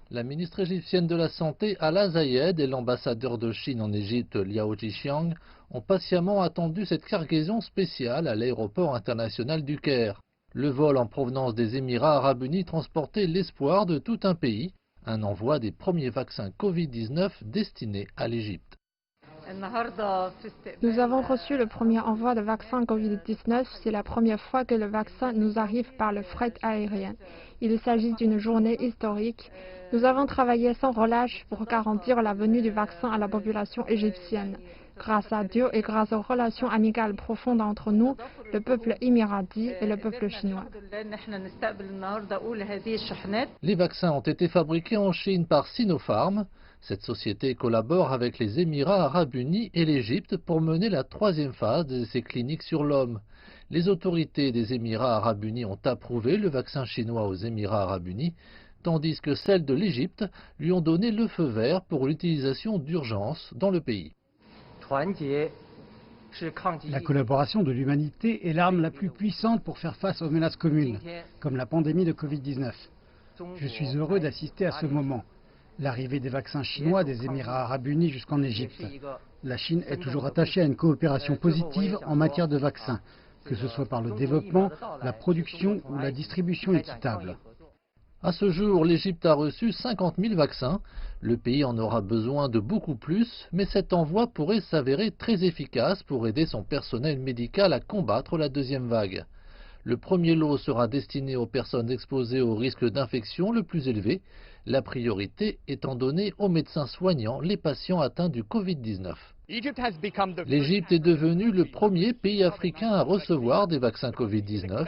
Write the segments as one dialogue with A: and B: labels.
A: La ministre égyptienne de la Santé, Hala Zayed, et l'ambassadeur de Chine en Égypte, Liao Jixiang, ont patiemment attendu cette cargaison spéciale à l'aéroport international du Caire. Le vol en provenance des Émirats arabes unis transportait l'espoir de tout un pays, un envoi des premiers vaccins Covid-19 destinés à l'Égypte.
B: Nous avons reçu le premier envoi de vaccin Covid-19. C'est la première fois que le vaccin nous arrive par le fret aérien. Il s'agit d'une journée historique. Nous avons travaillé sans relâche pour garantir la venue du vaccin à la population égyptienne. Grâce à Dieu et grâce aux relations amicales profondes entre nous, le peuple émirati et le peuple chinois.
A: Les vaccins ont été fabriqués en Chine par Sinopharm. Cette société collabore avec les Émirats arabes unis et l'Égypte pour mener la troisième phase de ces cliniques sur l'homme. Les autorités des Émirats arabes unis ont approuvé le vaccin chinois aux Émirats arabes unis, tandis que celles de l'Égypte lui ont donné le feu vert pour l'utilisation d'urgence dans le pays.
C: La collaboration de l'humanité est l'arme la plus puissante pour faire face aux menaces communes, comme la pandémie de Covid-19. Je suis heureux d'assister à ce moment. L'arrivée des vaccins chinois des Émirats arabes unis jusqu'en Égypte. La Chine est toujours attachée à une coopération positive en matière de vaccins, que ce soit par le développement, la production ou la distribution équitable.
A: À ce jour, l'Égypte a reçu 50 000 vaccins. Le pays en aura besoin de beaucoup plus, mais cet envoi pourrait s'avérer très efficace pour aider son personnel médical à combattre la deuxième vague. Le premier lot sera destiné aux personnes exposées au risque d'infection le plus élevé, la priorité étant donnée aux médecins soignant les patients atteints du Covid-19. L'Égypte est devenue le premier pays africain à recevoir des vaccins Covid-19.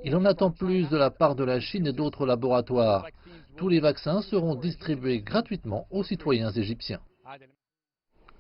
A: Il en attend plus de la part de la Chine et d'autres laboratoires. Tous les vaccins seront distribués gratuitement aux citoyens égyptiens.